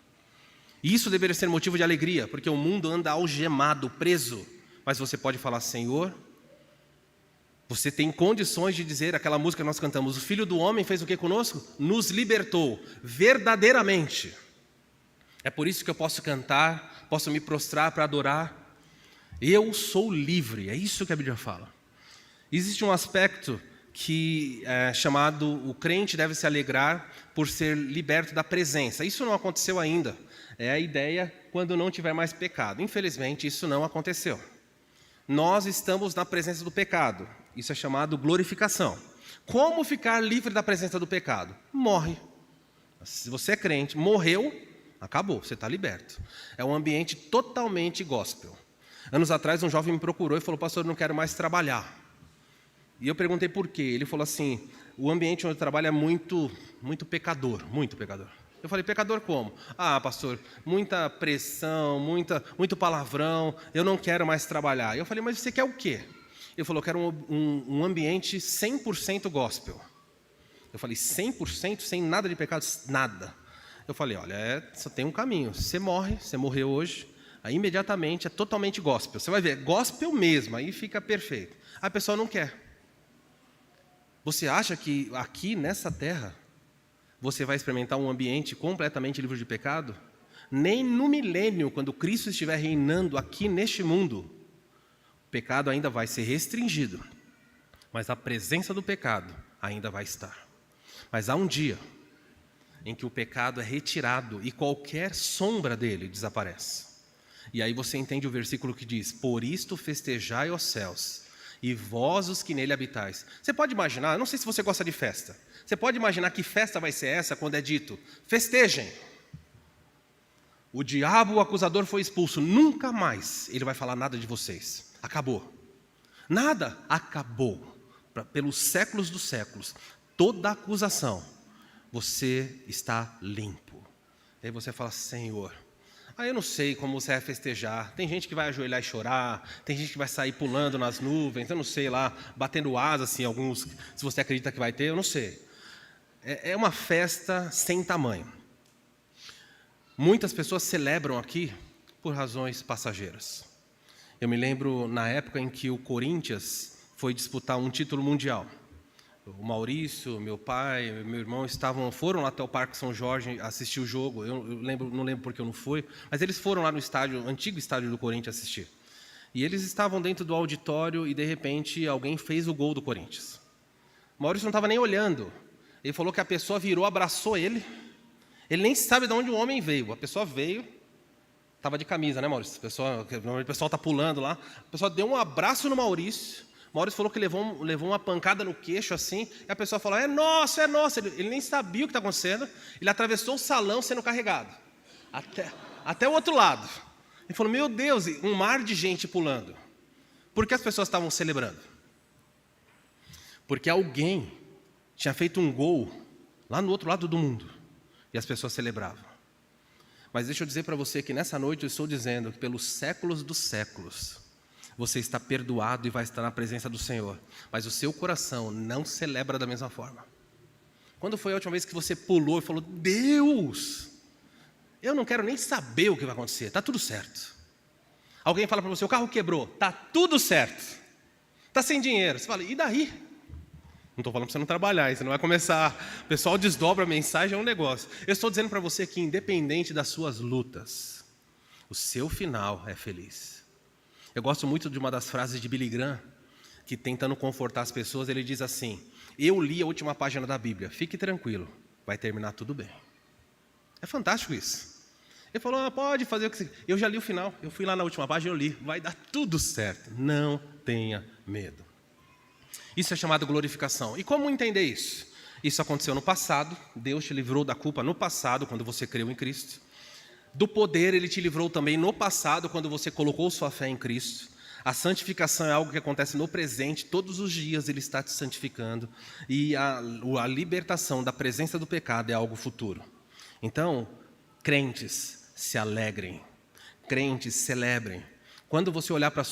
E isso deveria ser motivo de alegria, porque o mundo anda algemado, preso. Mas você pode falar, Senhor, você tem condições de dizer aquela música que nós cantamos, o Filho do Homem fez o que conosco? Nos libertou, verdadeiramente. É por isso que eu posso cantar, posso me prostrar para adorar. Eu sou livre, é isso que a Bíblia fala. Existe um aspecto que é chamado, o crente deve se alegrar por ser liberto da presença. Isso não aconteceu ainda. É a ideia quando não tiver mais pecado. Infelizmente, isso não aconteceu. Nós estamos na presença do pecado. Isso é chamado glorificação. Como ficar livre da presença do pecado? Morre. Se você é crente, morreu, acabou, você está liberto. É um ambiente totalmente gospel. Anos atrás, um jovem me procurou e falou, pastor, eu não quero mais trabalhar. E eu perguntei por quê. Ele falou assim, o ambiente onde eu trabalho é muito pecador, muito pecador. Eu falei, pecador como? Ah, pastor, muita pressão, muito palavrão, eu não quero mais trabalhar. Eu falei, mas você quer o quê? Ele falou, eu quero um ambiente 100% gospel. Eu falei, 100% sem nada de pecado? Nada. Eu falei, olha, só tem um caminho. Você morreu hoje, aí imediatamente é totalmente gospel. Você vai ver, gospel mesmo, aí fica perfeito. A pessoa não quer. Você acha que aqui nessa terra você vai experimentar um ambiente completamente livre de pecado? Nem no milênio, quando Cristo estiver reinando aqui neste mundo, o pecado ainda vai ser restringido, mas a presença do pecado ainda vai estar. Mas há um dia em que o pecado é retirado e qualquer sombra dele desaparece. E aí você entende o versículo que diz, por isto festejai os céus, e vós os que nele habitais. Você pode imaginar, eu não sei se você gosta de festa, você pode imaginar que festa vai ser essa quando é dito, festejem. O diabo, o acusador, foi expulso, nunca mais ele vai falar nada de vocês. Acabou. Nada, acabou. Pelos séculos dos séculos, toda acusação, você está limpo. Aí você fala, Senhor, eu não sei como você vai festejar. Tem gente que vai ajoelhar e chorar, tem gente que vai sair pulando nas nuvens, eu não sei lá, batendo asas, assim, alguns, se você acredita que vai ter, eu não sei. É uma festa sem tamanho. Muitas pessoas celebram aqui por razões passageiras. Eu me lembro na época em que o Corinthians foi disputar um título mundial. O Maurício, meu pai, meu irmão foram lá até o Parque São Jorge assistir o jogo. Eu não lembro porque eu não fui, mas eles foram lá no estádio, antigo estádio do Corinthians assistir. E eles estavam dentro do auditório e de repente alguém fez o gol do Corinthians. O Maurício não estava nem olhando. Ele falou que a pessoa virou, abraçou ele. Ele nem sabe de onde o homem veio. A pessoa veio, estava de camisa, né, Maurício? O pessoal está pulando lá. A pessoa deu um abraço no Maurício. O Maurício falou que levou uma pancada no queixo assim, e a pessoa falou, é nosso, é nosso. Ele nem sabia o que está acontecendo, ele atravessou o salão sendo carregado, até o outro lado. Ele falou, meu Deus, um mar de gente pulando. Por que as pessoas estavam celebrando? Porque alguém tinha feito um gol lá no outro lado do mundo, e as pessoas celebravam. Mas deixa eu dizer para você que nessa noite eu estou dizendo que pelos séculos dos séculos, você está perdoado e vai estar na presença do Senhor. Mas o seu coração não celebra da mesma forma. Quando foi a última vez que você pulou e falou, Deus, eu não quero nem saber o que vai acontecer, está tudo certo. Alguém fala para você, o carro quebrou, está tudo certo. Está sem dinheiro. Você fala, e daí? Não estou falando para você não trabalhar, aí você não vai começar. O pessoal desdobra a mensagem, é um negócio. Eu estou dizendo para você que independente das suas lutas, o seu final é feliz. Eu gosto muito de uma das frases de Billy Graham, que tentando confortar as pessoas, ele diz assim, eu li a última página da Bíblia, fique tranquilo, vai terminar tudo bem. É fantástico isso. Ele falou, pode fazer o que você... Eu já li o final, eu fui lá na última página, eu li, vai dar tudo certo, não tenha medo. Isso é chamado glorificação. E como entender isso? Isso aconteceu no passado, Deus te livrou da culpa no passado, quando você creu em Cristo. Do poder, Ele te livrou também no passado, quando você colocou sua fé em Cristo. A santificação é algo que acontece no presente, todos os dias Ele está te santificando. E a libertação da presença do pecado é algo futuro. Então, crentes, se alegrem. Crentes, celebrem. Quando você olhar para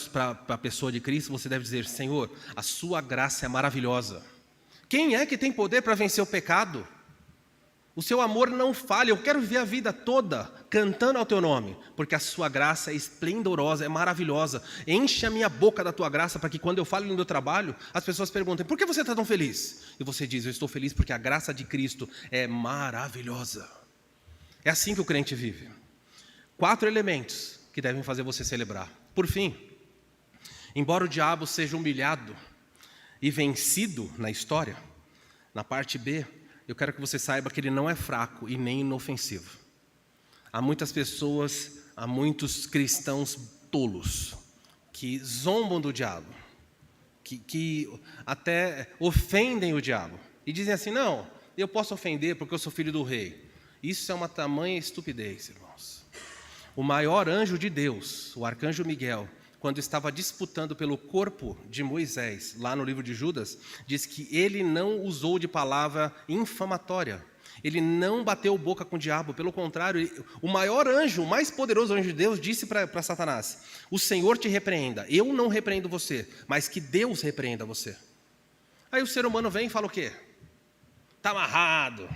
a pessoa de Cristo, você deve dizer, Senhor, a sua graça é maravilhosa. Quem é que tem poder para vencer o pecado? O seu amor não falha, eu quero viver a vida toda cantando ao teu nome, porque a sua graça é esplendorosa, é maravilhosa. Enche a minha boca da tua graça, para que quando eu falo no meu trabalho, as pessoas perguntem, por que você está tão feliz? E você diz, eu estou feliz porque a graça de Cristo é maravilhosa. É assim que o crente vive. 4 elementos que devem fazer você celebrar. Por fim, embora o diabo seja humilhado e vencido na história, na parte B, eu quero que você saiba que ele não é fraco e nem inofensivo. Há muitas pessoas, há muitos cristãos tolos, que zombam do diabo, que até ofendem o diabo, e dizem assim, não, eu posso ofender porque eu sou filho do rei. Isso é uma tamanha estupidez, irmãos. O maior anjo de Deus, o arcanjo Miguel, quando estava disputando pelo corpo de Moisés, lá no livro de Judas, diz que ele não usou de palavra infamatória. Ele não bateu boca com o diabo, pelo contrário, o maior anjo, o mais poderoso anjo de Deus, disse para Satanás, o Senhor te repreenda, eu não repreendo você, mas que Deus repreenda você. Aí o ser humano vem e fala o quê? Está amarrado,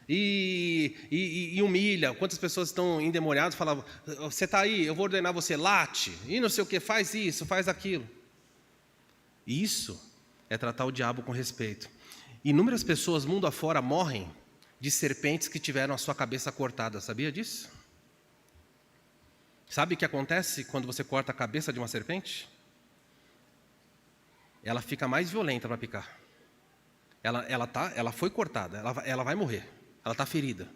e humilha. Quantas pessoas estão endemoniadas, falavam, você está aí, eu vou ordenar você, late, e não sei o que, faz isso, faz aquilo. Isso é tratar o diabo com respeito. Inúmeras pessoas, mundo afora, morrem de serpentes que tiveram a sua cabeça cortada, sabia disso? Sabe o que acontece quando você corta a cabeça de uma serpente? Ela fica mais violenta para picar. Ela foi cortada, ela vai morrer, ela está ferida.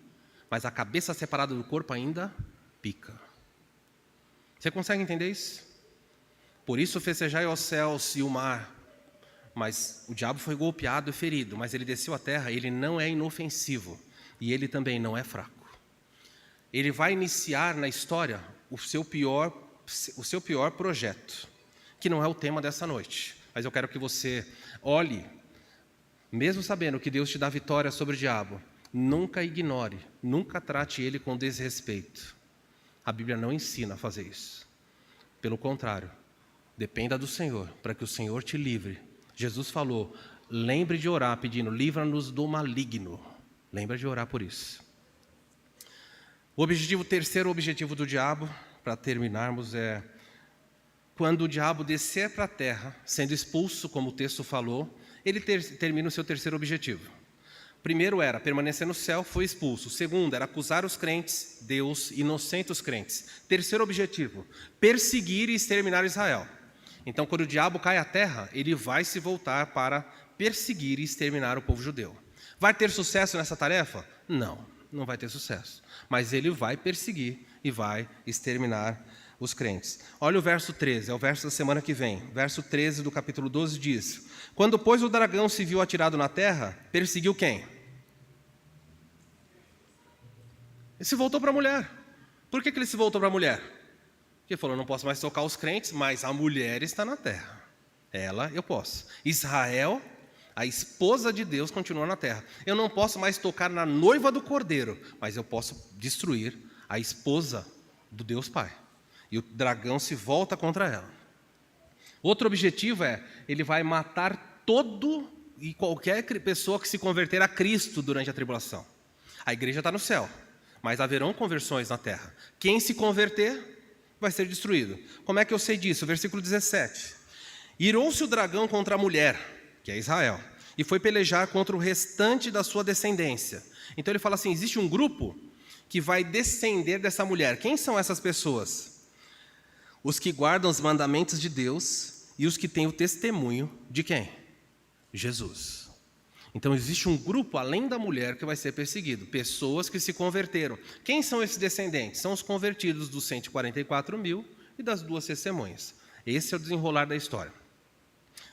Mas a cabeça separada do corpo ainda pica. Você consegue entender isso? Por isso fecejai aos céus e o mar. Mas o diabo foi golpeado e ferido, mas ele desceu à terra, ele não é inofensivo. E ele também não é fraco. Ele vai iniciar na história o seu pior projeto, que não é o tema dessa noite. Mas eu quero que você olhe, mesmo sabendo que Deus te dá vitória sobre o diabo, nunca ignore, nunca trate ele com desrespeito. A Bíblia não ensina a fazer isso. Pelo contrário, dependa do Senhor, para que o Senhor te livre. Jesus falou, lembre de orar pedindo, livra-nos do maligno. Lembra de orar por isso. O terceiro objetivo do diabo, para terminarmos, é quando o diabo descer para a terra, sendo expulso, como o texto falou, ele termina o seu terceiro objetivo. Primeiro era permanecer no céu, foi expulso. Segundo era acusar os crentes, Deus, inocente os crentes. Terceiro objetivo, perseguir e exterminar Israel. Então, quando o diabo cai à terra, ele vai se voltar para perseguir e exterminar o povo judeu. Vai ter sucesso nessa tarefa? Não vai ter sucesso. Mas ele vai perseguir e vai exterminar os crentes. Olha o verso 13, é o verso da semana que vem. Verso 13 do capítulo 12 diz: quando, pois, o dragão se viu atirado na terra, perseguiu quem? Ele se voltou para a mulher. Por que ele se voltou para a mulher? Porque ele falou, não posso mais tocar os crentes, mas a mulher está na terra. Ela eu posso. Israel, a esposa de Deus, continua na terra. Eu não posso mais tocar na noiva do Cordeiro, mas eu posso destruir a esposa do Deus Pai. E o dragão se volta contra ela. Outro objetivo é, ele vai matar todo e qualquer pessoa que se converter a Cristo durante a tribulação. A igreja está no céu, mas haverão conversões na terra. Quem se converter vai ser destruído. Como é que eu sei disso? Versículo 17. Irou-se o dragão contra a mulher, que é Israel, e foi pelejar contra o restante da sua descendência. Então ele fala assim, existe um grupo que vai descender dessa mulher. Quem são essas pessoas? Os que guardam os mandamentos de Deus e os que têm o testemunho de quem? Jesus. Então existe um grupo além da mulher que vai ser perseguido, pessoas que se converteram. Quem são esses descendentes? São os convertidos dos 144.000 e das 2 testemunhas. Esse é o desenrolar da história.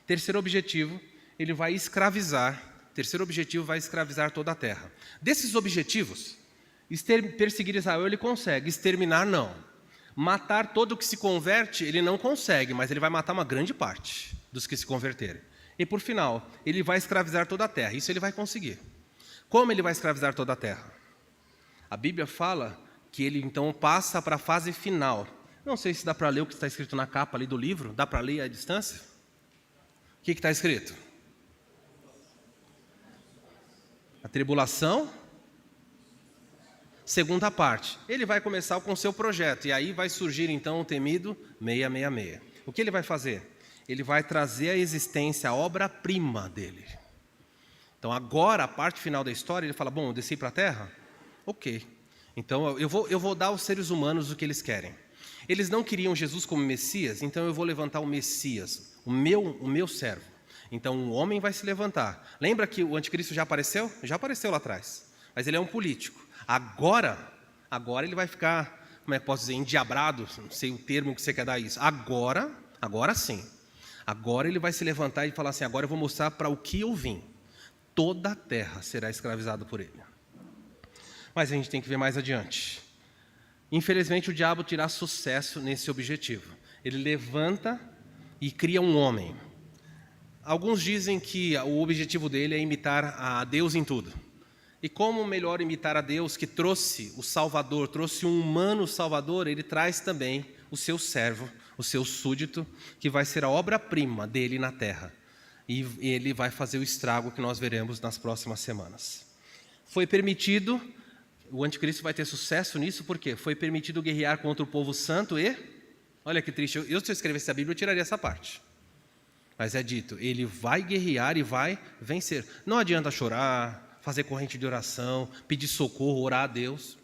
Terceiro objetivo, ele vai escravizar. Terceiro objetivo, vai escravizar toda a terra. Desses objetivos, perseguir Israel ele consegue, exterminar não. Matar todo o que se converte, ele não consegue, mas ele vai matar uma grande parte dos que se converterem. E por final, ele vai escravizar toda a terra. Isso ele vai conseguir. Como ele vai escravizar toda a terra? A Bíblia fala que ele então passa para a fase final. Não sei se dá para ler o que está escrito na capa ali do livro. Dá para ler à distância? O que está escrito? A tribulação, segunda parte. Ele vai começar com o seu projeto. E aí vai surgir então o temido 666. O que ele vai fazer? Ele vai trazer à existência a obra-prima dele. Então agora, a parte final da história, ele fala, bom, eu desci para a terra? Ok. Então eu vou dar aos seres humanos o que eles querem. Eles não queriam Jesus como Messias, então eu vou levantar o Messias, o meu servo. Então um homem vai se levantar. Lembra que o anticristo já apareceu? Já apareceu lá atrás. Mas ele é um político. Agora ele vai ficar, como é que posso dizer, endiabrado, não sei o termo que você quer dar isso. Agora sim. Agora ele vai se levantar e falar assim, agora eu vou mostrar para o que eu vim. Toda a terra será escravizada por ele. Mas a gente tem que ver mais adiante. Infelizmente o diabo terá sucesso nesse objetivo. Ele levanta e cria um homem. Alguns dizem que o objetivo dele é imitar a Deus em tudo. E como melhor imitar a Deus que trouxe o Salvador, trouxe um humano Salvador, ele traz também o seu servo, o seu súdito, que vai ser a obra-prima dele na terra. E ele vai fazer o estrago que nós veremos nas próximas semanas. Foi permitido, o anticristo vai ter sucesso nisso, por quê? Foi permitido guerrear contra o povo santo e, olha que triste, se eu escrevesse a Bíblia eu tiraria essa parte. Mas é dito, ele vai guerrear e vai vencer. Não adianta chorar, fazer corrente de oração, pedir socorro, orar a Deus.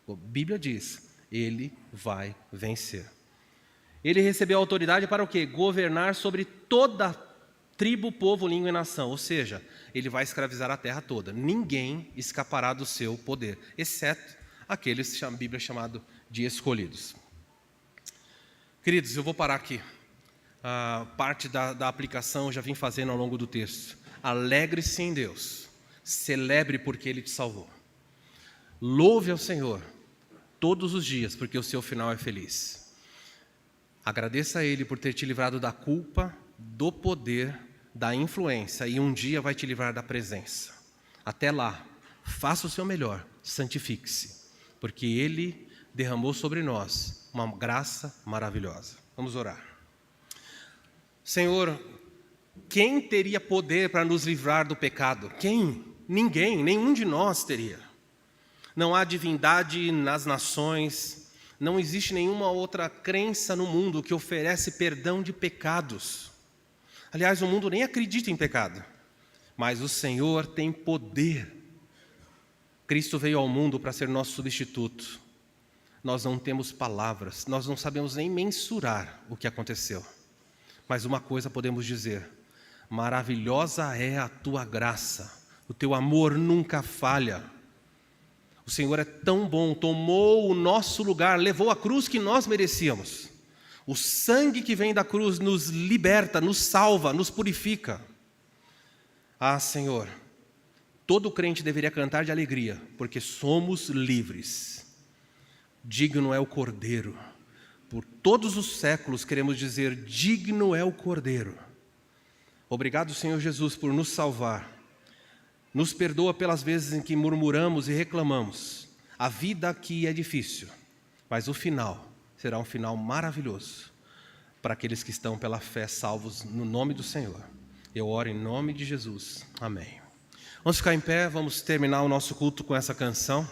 A Bíblia diz, ele vai vencer. Ele recebeu autoridade para o quê? Governar sobre toda tribo, povo, língua e nação. Ou seja, ele vai escravizar a terra toda. Ninguém escapará do seu poder, exceto aqueles que a Bíblia é chamado de escolhidos. Queridos, eu vou parar aqui. A parte da aplicação eu já vim fazendo ao longo do texto. Alegre-se em Deus. Celebre porque Ele te salvou. Louve ao Senhor todos os dias, porque o seu final é feliz. Agradeça a Ele por ter te livrado da culpa, do poder, da influência, e um dia vai te livrar da presença. Até lá, faça o seu melhor, santifique-se, porque Ele derramou sobre nós uma graça maravilhosa. Vamos orar. Senhor, quem teria poder para nos livrar do pecado? Quem? Ninguém, nenhum de nós teria. Não há divindade nas nações, não existe nenhuma outra crença no mundo que oferece perdão de pecados. Aliás, o mundo nem acredita em pecado, mas o Senhor tem poder. Cristo veio ao mundo para ser nosso substituto. Nós não temos palavras, nós não sabemos nem mensurar o que aconteceu. Mas uma coisa podemos dizer: maravilhosa é a tua graça, o teu amor nunca falha. O Senhor é tão bom, tomou o nosso lugar, levou a cruz que nós merecíamos. O sangue que vem da cruz nos liberta, nos salva, nos purifica. Ah, Senhor, todo crente deveria cantar de alegria, porque somos livres. Digno é o Cordeiro. Por todos os séculos queremos dizer, digno é o Cordeiro. Obrigado, Senhor Jesus, por nos salvar. Nos perdoa pelas vezes em que murmuramos e reclamamos. A vida aqui é difícil, mas o final será um final maravilhoso para aqueles que estão pela fé salvos no nome do Senhor. Eu oro em nome de Jesus. Amém. Vamos ficar em pé, vamos terminar o nosso culto com essa canção.